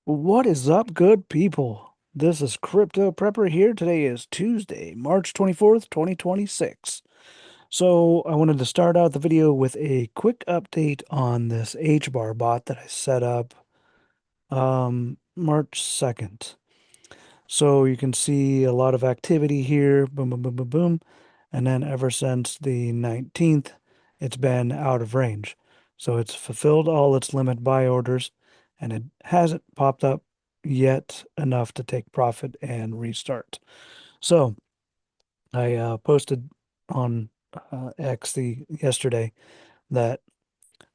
What is up, good people? This is Crypto Prepper here. Today is Tuesday, March 24th, 2026. So, I wanted to start out the video with a quick update on this HBAR bot that I set up March 2nd. So, you can see a lot of activity here, boom, boom, boom, boom, boom. And then ever since the 19th, it's been out of range. So, it's fulfilled all its limit buy orders and it hasn't popped up yet enough to take profit and restart. So I posted on X yesterday that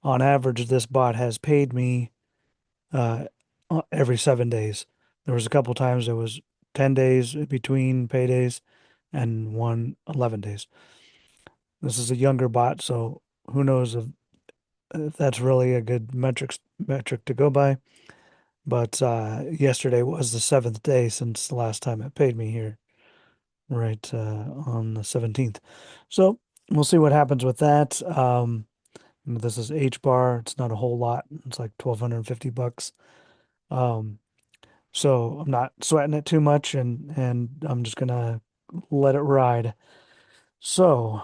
on average this bot has paid me uh, every 7 days. There was a couple times it was 10 days between paydays and 11 days. This is a younger bot, so who knows if that's really a good metric to go by. But yesterday was the seventh day since the last time it paid me here, right on the 17th. So we'll see what happens with that. This is HBAR. It's not a whole lot. It's like 1,250 bucks. Um, so I'm not sweating it too much, and I'm just gonna let it ride. So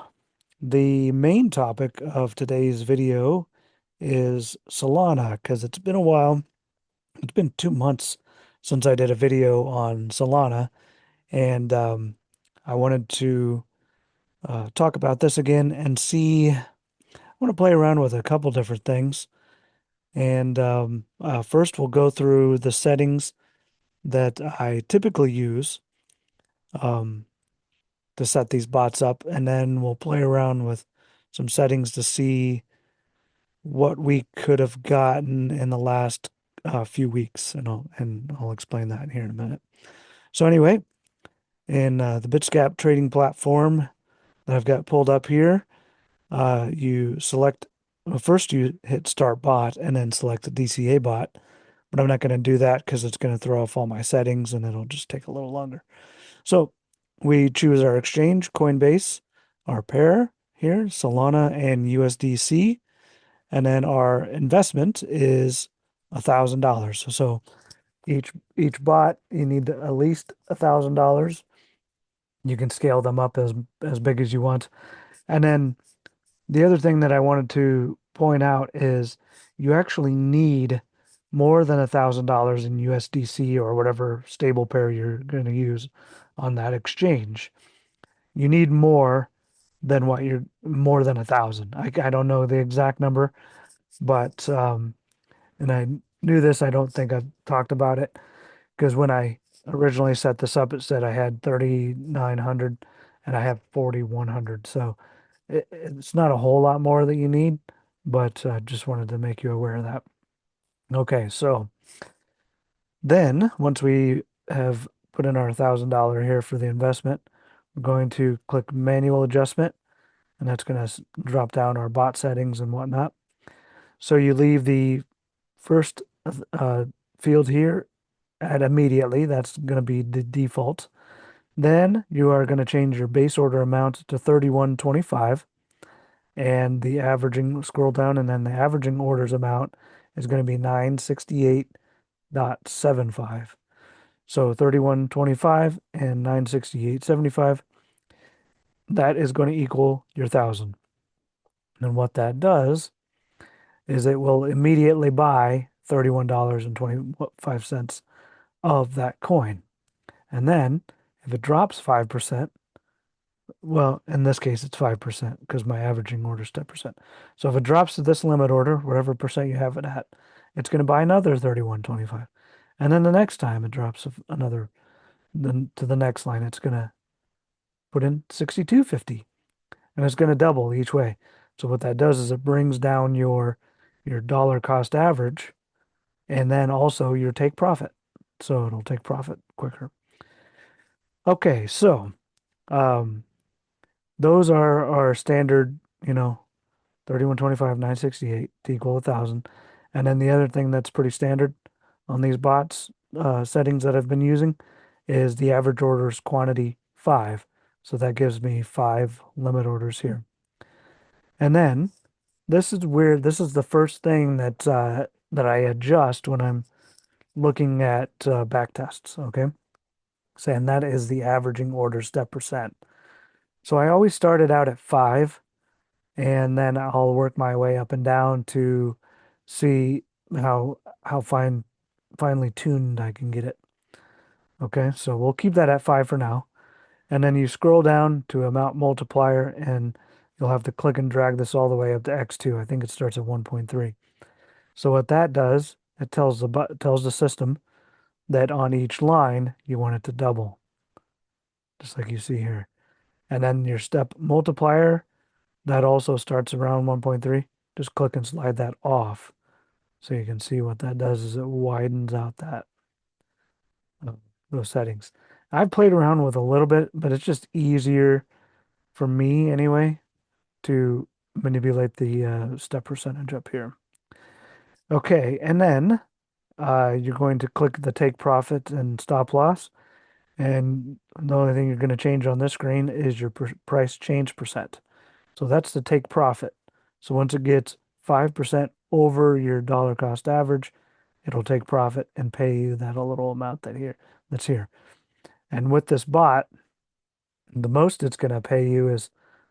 the main topic of today's video is Solana, because it's been a while. It's been 2 months since I did a video on Solana, and I wanted to talk about this again and see. I want to play around with a couple different things. And first, we'll go through the settings that I typically use um, to set these bots up, and then we'll play around with some settings to see what we could have gotten in the last few weeks, and I'll explain that here in a minute. So anyway, in the Bitscap trading platform that I've got pulled up here, you select, well, first you hit start bot and then select the DCA bot, but I'm not going to do that because it's going to throw off all my settings and it'll just take a little longer. So we choose our exchange, Coinbase, our pair here, Solana and USDC, and then our investment is $1,000. So each bot you need at least $1,000. You can scale them up as big as you want, and then the other thing that I wanted to point out is you actually need more than $1,000 in USDC or whatever stable pair you're going to use on that exchange. You need more than 1,000. I don't know the exact number, but and I knew this. I don't think I've talked about it because when I originally set this up, it said I had 3,900 and I have 4,100. So it's not a whole lot more that you need, but just wanted to make you aware of that. Okay, so then once we have put in our $1,000 here for the investment, we're going to click manual adjustment, and that's going to drop down our bot settings and whatnot. So you leave the first uh, field here at immediately. That's going to be the default. Then you are going to change your base order amount to 31.25 and the averaging, scroll down, and then the averaging orders amount is going to be 968.75. So 31.25 and 968.75, that is going to equal your 1,000. And what that does is it will immediately buy $31.25 of that coin. And then if it drops 5%, well, in this case, it's 5% because my averaging order is 10%. So if it drops to this limit order, whatever percent you have it at, it's going to buy another 31.25. And then the next time it drops another, then to the next line, it's going to put in 62.50 and it's going to double each way. So what that does is it brings down your dollar cost average and then also your take profit. So it'll take profit quicker. Okay, so um, those are our standard, 31.25, 968 to equal 1,000. And then the other thing that's pretty standard on these bots settings that I've been using is the average orders quantity 5. So that gives me 5 limit orders here. And then this is weird. This is the first thing that I adjust when I'm looking at back tests, okay? Saying that is the averaging order step percent. So I always started out at 5, and then I'll work my way up and down to see how finely tuned I can get it. Okay, so we'll keep that at 5 for now. And then you scroll down to amount multiplier, and you'll have to click and drag this all the way up to x2. I think it starts at 1.3. So what that does, it tells the system that on each line you want it to double, just like you see here. And then your step multiplier, that also starts around 1.3. Just click and slide that off. So you can see what that does is it widens out uh, those settings. I've played around with a little bit, but it's just easier for me anyway to manipulate the step percentage up here. Okay, and then you're going to click the take profit and stop loss. And the only thing you're going to change on this screen is your price change percent. So that's the take profit. So once it gets 5% over your dollar cost average, it'll take profit and pay you that a little amount that's here. And with this bot, the most it's going to pay you is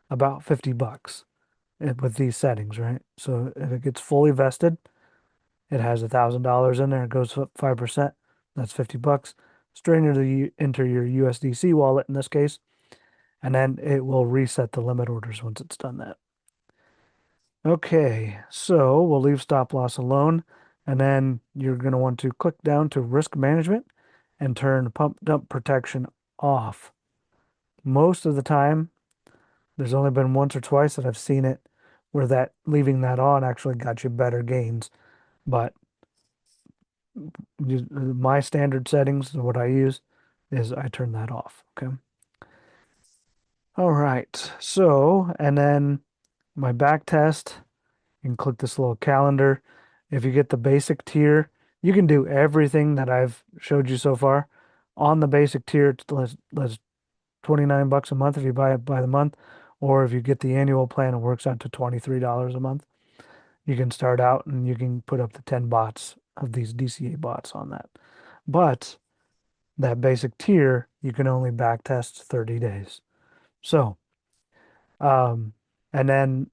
about 50 bucks with these settings, right? So if it gets fully vested, it has $1,000 in there. It goes up 5%. That's 50 bucks. Straight into your USDC wallet in this case, and then it will reset the limit orders once it's done that. Okay, so we'll leave stop loss alone, and then you're going to want to click down to risk management and turn pump dump protection off. Most of the time, there's only been once or twice that I've seen it where that leaving that on actually got you better gains, but my standard settings, what I use is I turn that off. Okay. All right. So, and then my back test, you can click this little calendar. If you get the basic tier, you can do everything that I've showed you so far. On the basic tier, let's 29 bucks a month if you buy it by the month, or if you get the annual plan, it works out to $23 a month. You can start out and you can put up to 10 bots of these DCA bots on that. But that basic tier, you can only back test 30 days. So, um, and then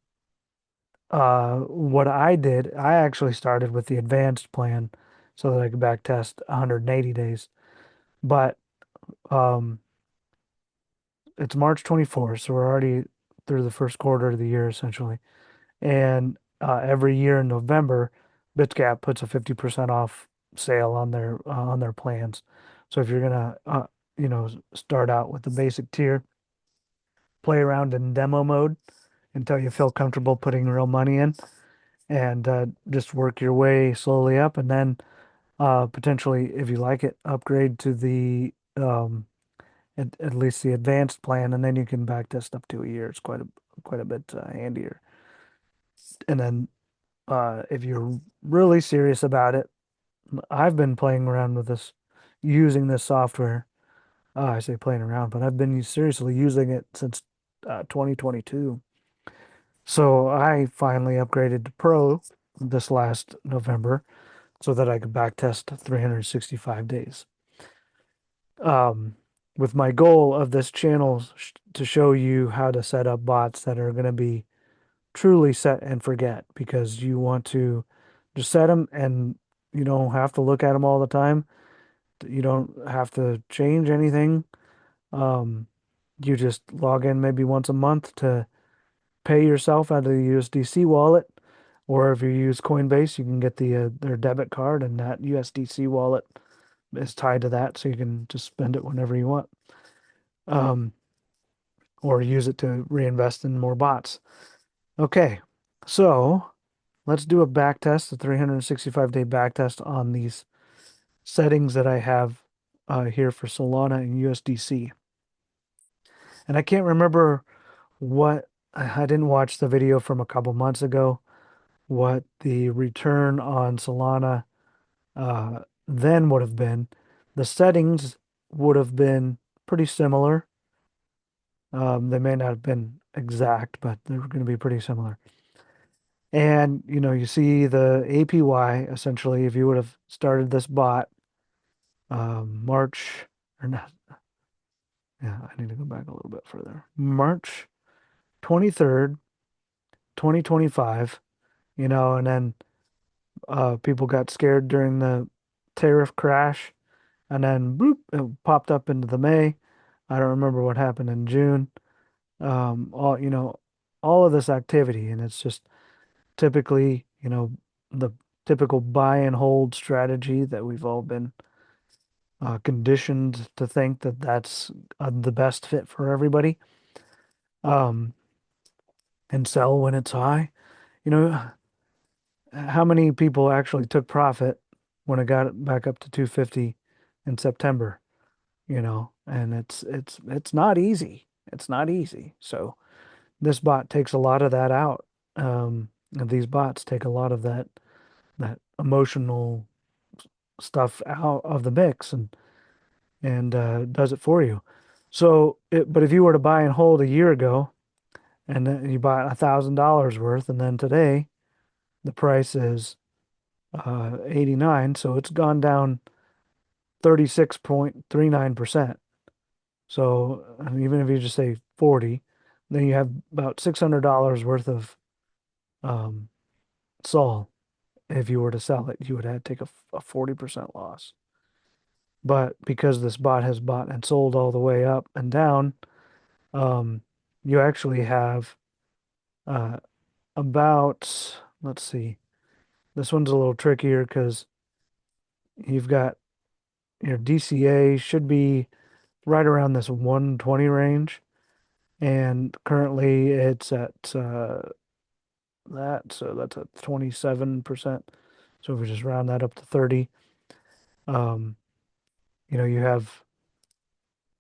what I did, I actually started with the advanced plan so that I could back test 180 days. But um, it's March 24th, so we're already through the first quarter of the year essentially. And every year in November, BitGap puts a 50% off sale on their plans. So if you're gonna start out with the basic tier, play around in demo mode until you feel comfortable putting real money in, and just work your way slowly up, and then potentially, if you like it, upgrade to the at least the advanced plan, and then you can backtest up to a year. It's quite a bit handier. And then if you're really serious about it, I've been playing around with this, using this software. I say playing around, but I've been seriously using it since 2022. So I finally upgraded to Pro this last November so that I could backtest 365 days. Um, with my goal of this channel to show you how to set up bots that are going to be truly set and forget, because you want to just set them and you don't have to look at them all the time. You don't have to change anything. Um, you just log in maybe once a month to pay yourself out of the USDC wallet, or if you use Coinbase, you can get their debit card, and that USDC wallet is tied to that, so you can just spend it whenever you want, um, or use it to reinvest in more bots. Okay, so let's do a back test, a 365-day back test on these settings that I have here for Solana and USDC. And I can't remember what, I didn't watch the video from a couple months ago, what the return on Solana then would have been. The settings would have been pretty similar. They may not have been exact, but they're going to be pretty similar. And you see the APY essentially, if you would have started this bot March or not. Yeah, I need to go back a little bit further. March 23rd, 2025, and then people got scared during the tariff crash, and then bloop, it popped up into the May. I don't remember what happened in June. All of this activity, and it's just typically, the typical buy and hold strategy that we've all been conditioned to think that that's the best fit for everybody. Um, and sell when it's high. You know, how many people actually took profit when it got back up to 250 in September? And it's not easy. It's not easy. So this bot takes a lot of that out. And these bots take a lot of that emotional stuff out of the mix and does it for you. But if you were to buy and hold a year ago, and then you bought $1,000 worth, and then today the price is 89, so it's gone down 36.39%. So even if you just say 40, then you have about $600 worth of um, Sol. If you were to sell it, you would have to take a 40% loss. But because this bot has bought and sold all the way up and down, um, you actually have uh, about, let's see, this one's a little trickier because you've got your DCA should be right around this 120 range, and currently it's at so that's at 27%. So if we just round that up to 30, um, you have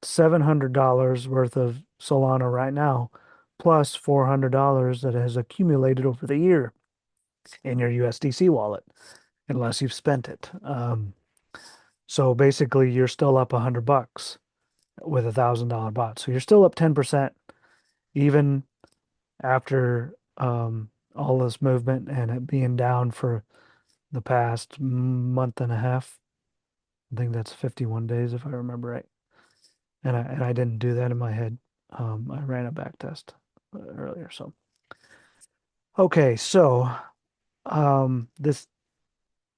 $700 worth of Solana right now, plus $400 that has accumulated over the year in your USDC wallet, unless you've spent it. So basically, you're still up $100 with $1,000 bot. So you're still up 10%, even after all this movement and it being down for the past month and a half. I think that's 51 days if I remember right. And I didn't do that in my head. I ran a back test earlier. So okay, so this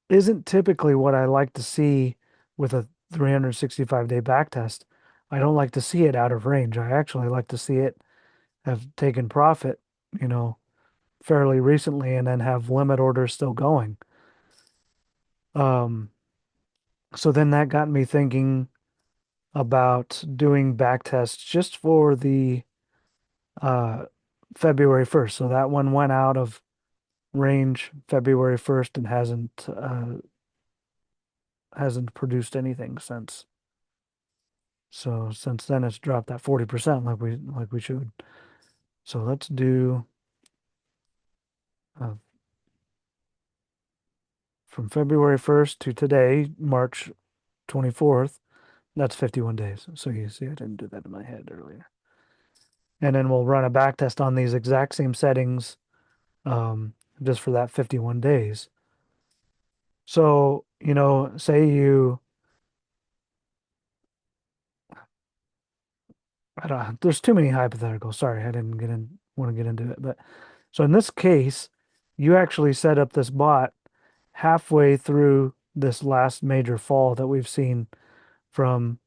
isn't typically what I like to see with a 365-day back test. I don't like to see it out of range. I actually like to see it have taken profit, you know, fairly recently and then have limit orders still going. Um, so then that got me thinking about doing back tests just for the uh, February 1st. So that one went out of range February 1st and hasn't produced anything since. So since then it's dropped that 40% like we should. So let's do uh, from February 1st to today, March 24th. That's 51 days. So you see, I didn't do that in my head earlier. And then we'll run a back test on these exact same settings just for that 51 days. So, say I don't, there's too many hypotheticals. Sorry, I didn't want to get into it. But so in this case, you actually set up this bot halfway through this last major fall that we've seen from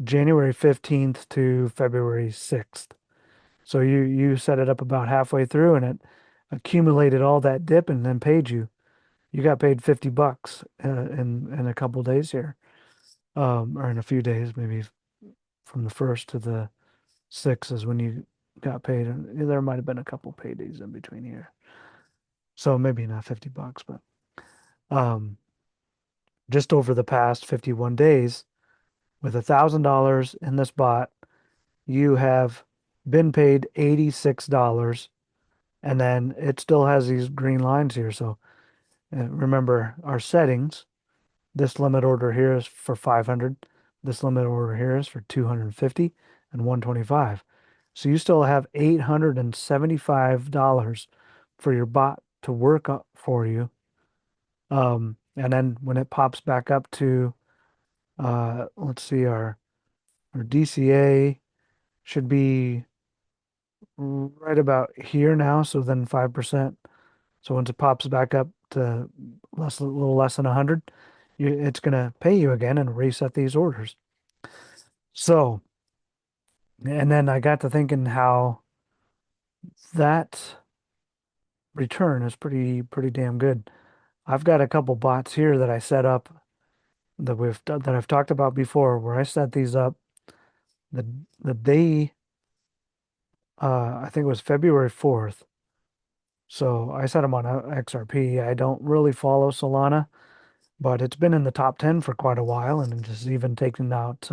January 15th to February 6th. So you set it up about halfway through and it accumulated all that dip and then paid you. You got paid $50 in a couple days here, or in a few days, maybe from the 1st to the 6th is when you got paid. And there might have been a couple paydays in between here. So maybe not $50, but um, just over the past 51 days, with $1,000 in this bot, you have been paid $86, and then it still has these green lines here. So remember our settings. This limit order here is for 500. This limit order here is for 250 and 125. So you still have $875 for your bot to work for you. And then when it pops back up to Let's see, our DCA should be right about here now. So then 5%. So once it pops back up to a little less than 100, it's going to pay you again and reset these orders. So, and then I got to thinking how that return is pretty damn good. I've got a couple bots here that I set up that I've talked about before, where I set these up the the day I think it was February 4th. So I set them on XRP. I don't really follow Solana, but it's been in the top 10 for quite a while, and it's even taken out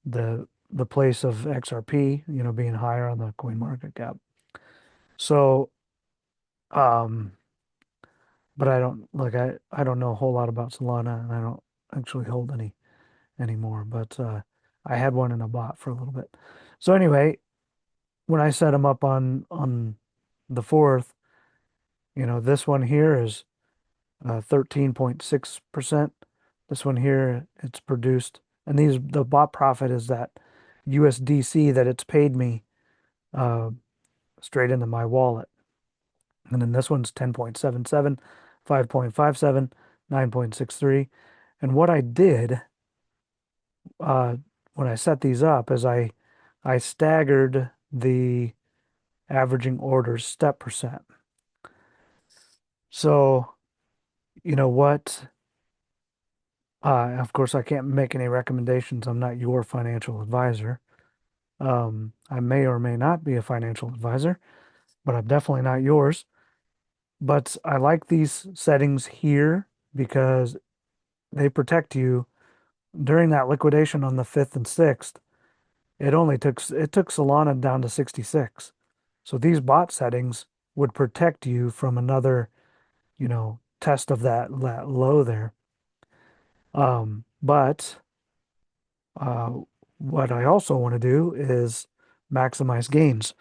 the place of XRP, being higher on the coin market cap. So, um, but I don't know a whole lot about Solana, and I don't actually hold any anymore. But I had one in a bot for a little bit. So anyway, when I set them up on the 4th, this one here is 13.6%. This one here, it's produced, and the bot profit is that USDC that it's paid me uh, straight into my wallet. And then this one's 10.77, 5.57, 9.63. And what I did uh, when I set these up is I staggered the averaging orders step percent. So, you know what? Of course, I can't make any recommendations. I'm not your financial advisor. I may or may not be a financial advisor, but I'm definitely not yours. But I like these settings here because they protect you during that liquidation on the 5th and 6th. It took Solana down to 66. So these bot settings would protect you from another, test of that low there. But uh, what I also want to do is maximize gains.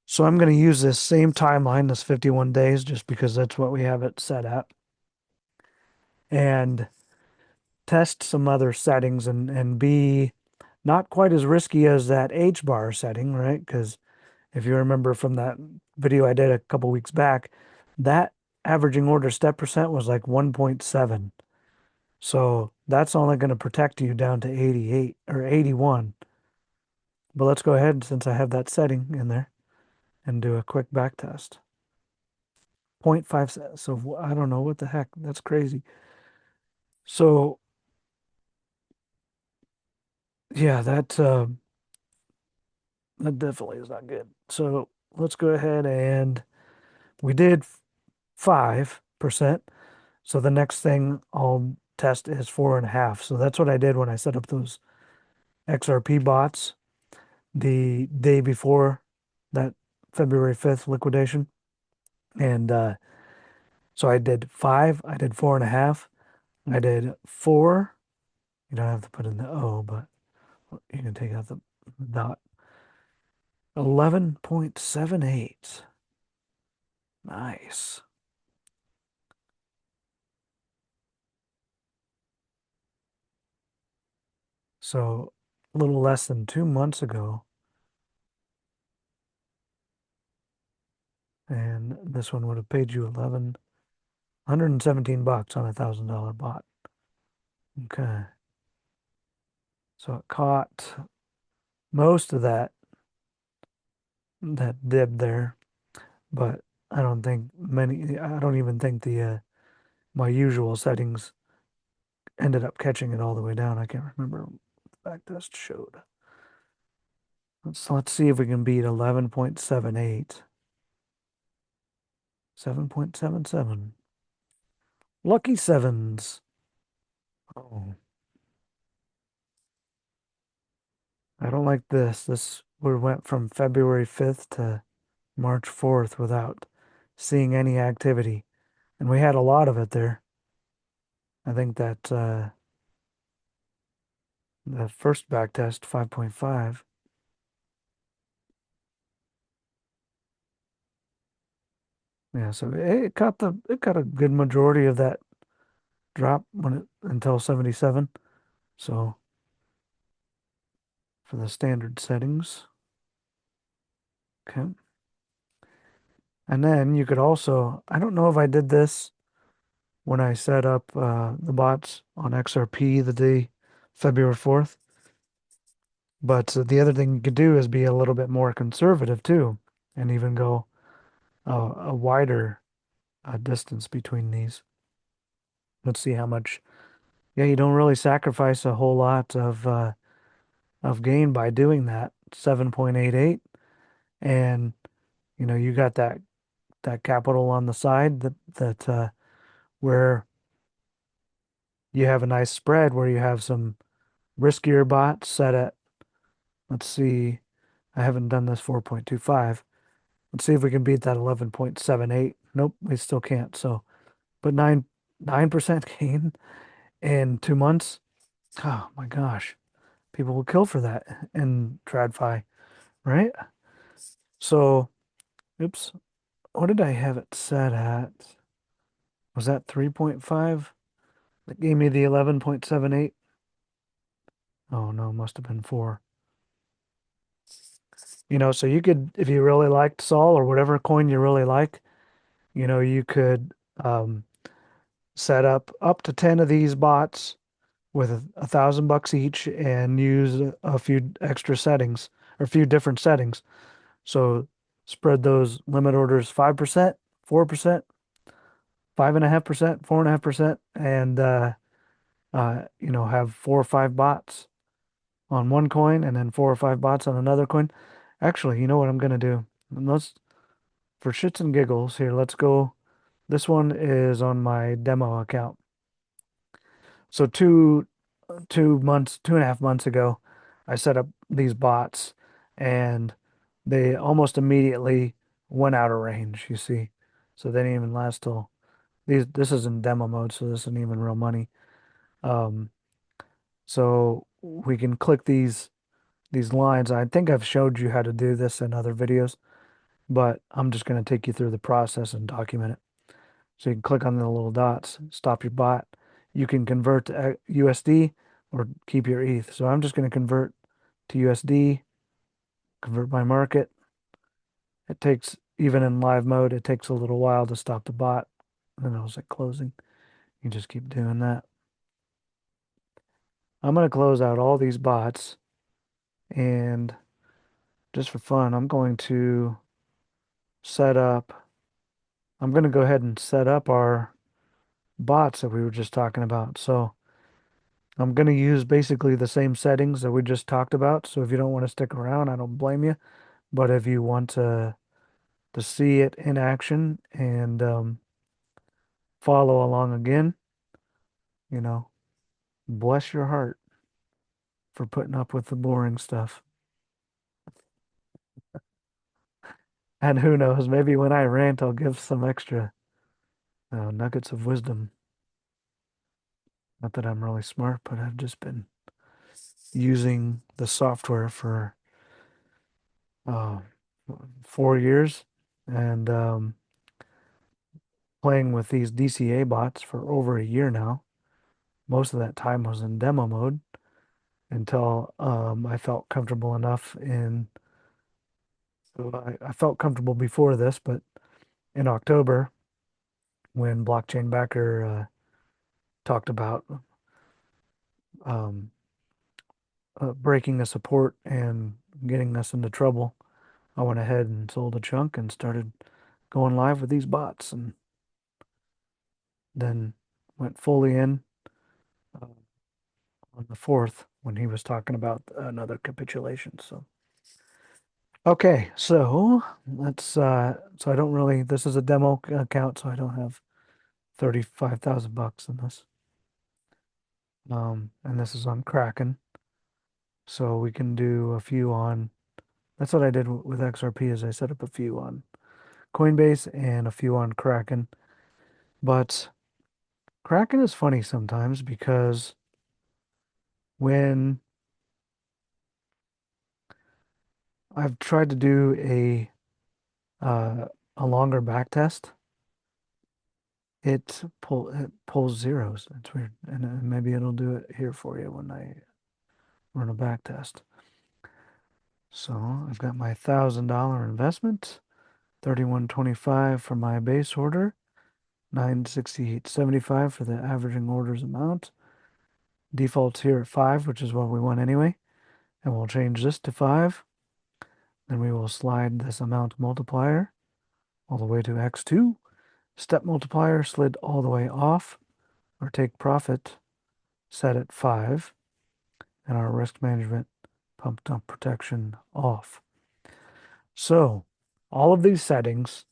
So I'm going to use this same timeline, this 51 days, just because that's what we have it set at, and test some other settings and be not quite as risky as that HBAR setting, right? Because if you remember from that video I did a couple weeks back, that averaging order step percent was like 1.7. So that's only going to protect you down to 88 or 81. But let's go ahead, since I have that setting in there, and do a quick back test. 0.5, so I don't know what the heck. That's crazy. So yeah, that definitely is not good. So let's go ahead, and we did 5%. So the next thing I'll test is 4.5. So that's what I did when I set up those XRP bots the day before that February 5th liquidation. And so I did 5, I did 4.5, I did 4. You don't have to put in the O, but you can take out the dot. 11.78. Nice. So a little less than 2 months ago, and this one would have paid you 117 bucks on $1,000 bot. Okay. So it caught most of that dip there, but I don't even think the my usual settings ended up catching it all the way down. I can't remember what the back test showed. Let's see if we can beat 11.78. 7.77. Lucky sevens. Oh, I don't like this. We went from February 5th to March 4th without seeing any activity. And we had a lot of it there. I think that the first back test, 5.5. Yeah, so it caught a good majority of that drop until 77. So for the standard settings. Okay. And then you could also, I don't know if I did this when I set up the bots on XRP the day February 4th, but the other thing you could do is be a little bit more conservative too, and even go a wider distance between these. Let's see how much. Yeah, you don't really sacrifice a whole lot of gain by doing that. 7.88, and you got that capital on the side that where you have a nice spread where you have some riskier bots set at, let's see, I haven't done this 4.25. Let's see if we can beat that 11.78. Nope, we still can't. So, but 9% gain in 2 months. Oh my gosh. People will kill for that in TradFi, right? So, oops, what did I have it set at? Was that 3.5? That gave me the 11.78. Oh no, must have been 4. So you could, if you really liked Sol or whatever coin you really like, you could um, set up to 10 of these bots with $1,000 each and use a few extra settings or a few different settings. So spread those limit orders 5%, 4%, 5.5%, 4.5%, and have 4 or 5 bots on one coin and then 4 or 5 bots on another coin. Actually, you know what I'm gonna do? Let's For shits and giggles here, let's go. This one is on my demo account. So 2 months, 2.5 months ago, I set up these bots and they almost immediately went out of range, you see. So they didn't even last till this is in demo mode, so this isn't even real money. Um, so we can click these lines. I think I've showed you how to do this in other videos, but I'm just going to take you through the process and document it. So you can click on the little dots, stop your bot. You can convert to USD or keep your ETH. So I'm just going to convert to USD, convert my market. It takes, even in live mode, it takes a little while to stop the bot. And then I was like closing. You just keep doing that. I'm going to close out all these bots and just for fun, set up, I'm going to go ahead and set up our bots that we were just talking about. So I'm going to use basically the same settings that we just talked about. So if you don't want to stick around, I don't blame you. But if you want to see it in action and follow along again, you know, bless your heart for putting up with the boring stuff. And who knows, maybe when I rant, I'll give some extra nuggets of wisdom. Not that I'm really smart, but I've just been using the software for uh, 4 years and playing with these DCA bots for over a year now. Most of that time was in demo mode until I felt comfortable enough I felt comfortable before this, but in October, when Blockchain Backer talked about um, breaking the support and getting us into trouble, I went ahead and sold a chunk and started going live with these bots and then went fully in uh, on the 4th when he was talking about another capitulation. So, okay, so so I don't really, this is a demo account, so I don't have $35,000 in this. And this is on Kraken. So we can do a few on, that's what I did with XRP is I set up a few on Coinbase and a few on Kraken. But Kraken is funny sometimes because when I've tried to do a longer back test, it pulls zeros. It's weird. And maybe it'll do it here for you when I run a back test. So I've got my $1,000 investment, 31.25 for my base order, 968.75 for the averaging orders amount. Default's here at 5, which is what we want anyway. And we'll change this to 5. Then we will slide this amount multiplier all the way to x2. Step multiplier slid all the way off. Our take profit set at 5. And our risk management pump dump protection off. So all of these settings,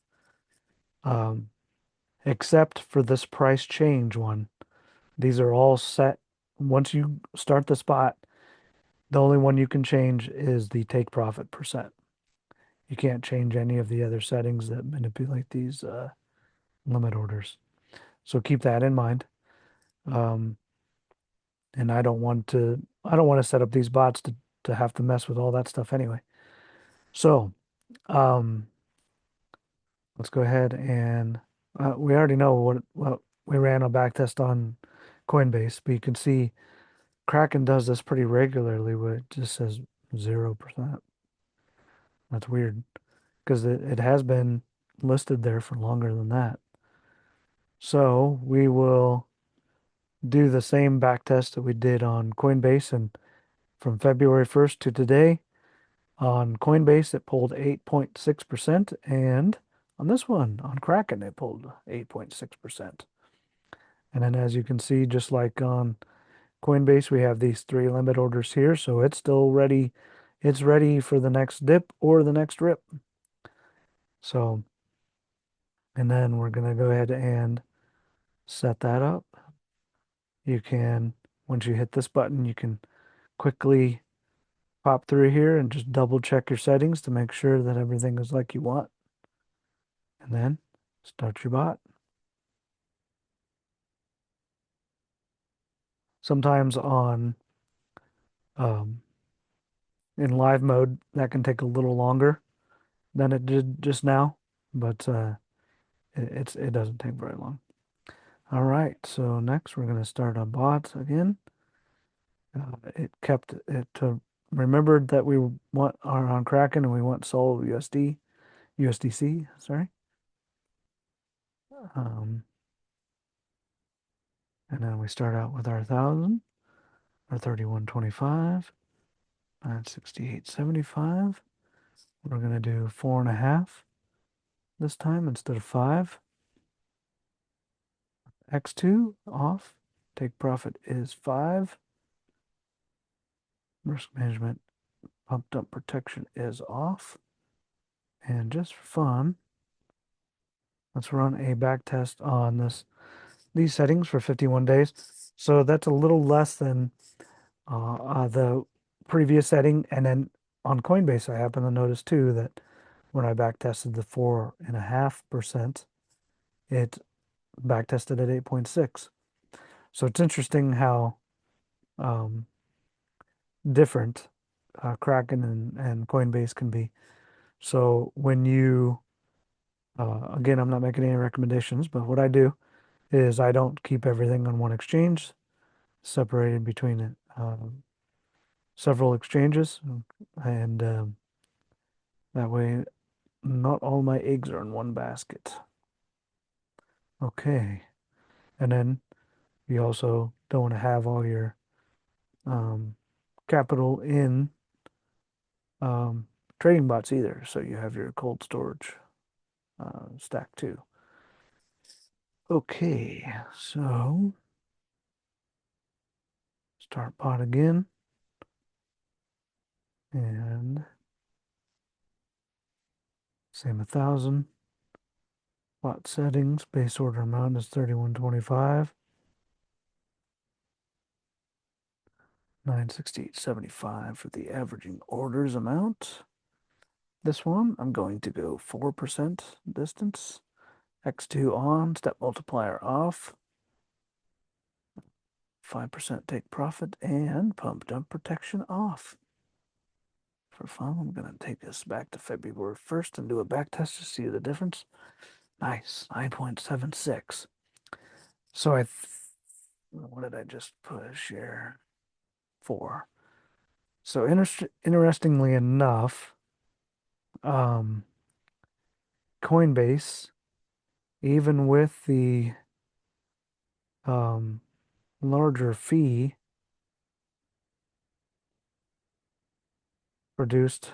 except for this price change one, these are all set. Once you start the spot, the only one you can change is the take profit percent. You can't change any of the other settings that manipulate these limit orders. So keep that in mind. Um, and I don't want to set up these bots to have to mess with all that stuff anyway. So um, let's go ahead and we already know what we ran a back test on Coinbase, but you can see Kraken does this pretty regularly where it just says 0%. That's weird because it has been listed there for longer than that. So we will do the same back test that we did on Coinbase, and from February 1st to today on Coinbase it pulled 8.6%, and on this one on Kraken it pulled 8.6%. And then as you can see, just like on Coinbase, we have these 3 limit orders here, so it's still ready. It's ready for the next dip or the next rip. So, and then we're going to go ahead and set that up. You can, once you hit this button, you can quickly pop through here and just double check your settings to make sure that everything is like you want. And then start your bot. Sometimes um, in live mode, that can take a little longer than it did just now, but it doesn't take very long. All right, so next we're going to start on bots again. It kept it remembered that we are on Kraken and we want Sol USDC, sorry. Um, and then we start out with our 1,000, our 31.25, 968.75. We're going to do 4.5 this time instead of 5. X2 off. Take profit is 5. Risk management pump dump protection is off. And just for fun, let's run a back test on these settings for 51 days. So that's a little less than the previous setting. And then on Coinbase, I happen to notice too that when I back tested the 4.5%, it back tested at 8.6. So it's interesting how different Kraken and Coinbase can be. So when you, again, I'm not making any recommendations, but what I do is I don't keep everything on one exchange, separated between several exchanges, and that way not all my eggs are in one basket. Okay, and then you also don't want to have all your capital in trading bots either, so you have your cold storage stack too. Okay, so start bot again. And same 1,000. Bot settings, base order amount is 31.25. 968.75 for the averaging orders amount. This one, I'm going to go 4% distance. X2 on, step multiplier off. 5% take profit and pump dump protection off. For fun, I'm going to take this back to February 1st and do a back test to see the difference. Nice, 9.76. So what did I just push here? 4. So interestingly enough, um, Coinbase, even with the um, larger fee, produced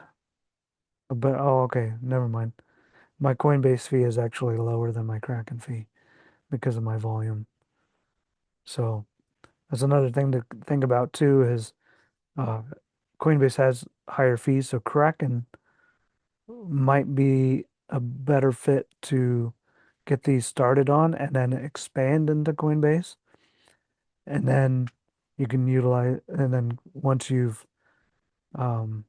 a bit. Oh, okay, never mind. My Coinbase fee is actually lower than my Kraken fee because of my volume. So that's another thing to think about too is uh, Coinbase has higher fees, so Kraken might be a better fit to get these started on and then expand into Coinbase. And then you can utilize, and then once you've um,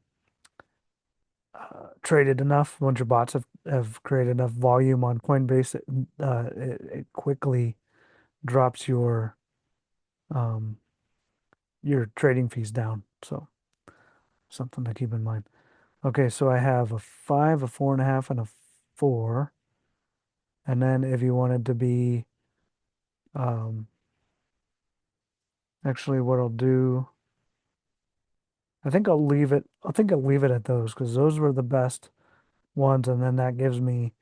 traded enough, once your bots have created enough volume on Coinbase, it quickly drops um, your trading fees down. So something to keep in mind. Okay, so I have a 5, a 4.5, and a 4. And then if you wanted to be, um, actually what I'll do, I think I'll leave it at those because those were the best ones. And then that gives me,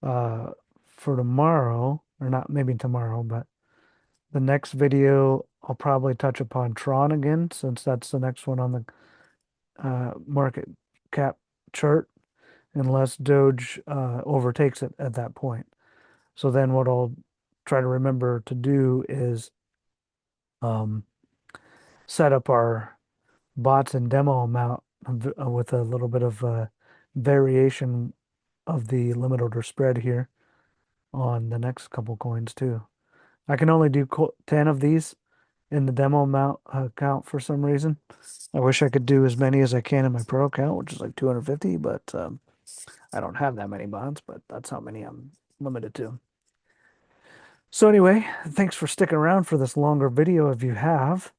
uh, for tomorrow, or not maybe tomorrow, but the next video, I'll probably touch upon Tron again since that's the next one on the market cap chart, unless Doge overtakes it at that point. So then what I'll try to remember to do is um, set up our bots and demo amount with a little bit of variation of the limit order spread here on the next couple coins too. I can only do 10 of these in the demo amount account for some reason. I wish I could do as many as I can in my pro account, which is like 250, but I don't have that many bonds, but that's how many I'm limited to. So anyway, thanks for sticking around for this longer video if you have.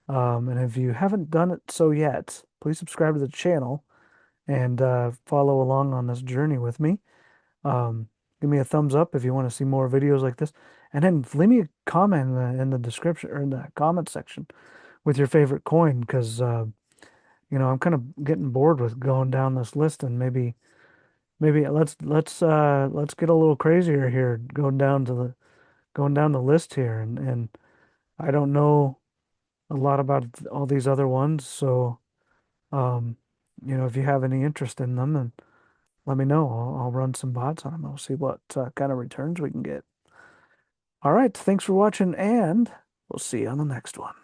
And if you haven't done it so yet, please subscribe to the channel and follow along on this journey with me. Um, Give me a thumbs up if you want to see more videos like this. And then leave me a comment in the description or in the comment section with your favorite coin because I'm kind of getting bored with going down this list and maybe let's get a little crazier here going down the list here and I don't know a lot about all these other ones, so um if you have any interest in them, and let me know. I'll run some bots on them. I'll see what kind of returns we can get. All right, thanks for watching, and we'll see you on the next one.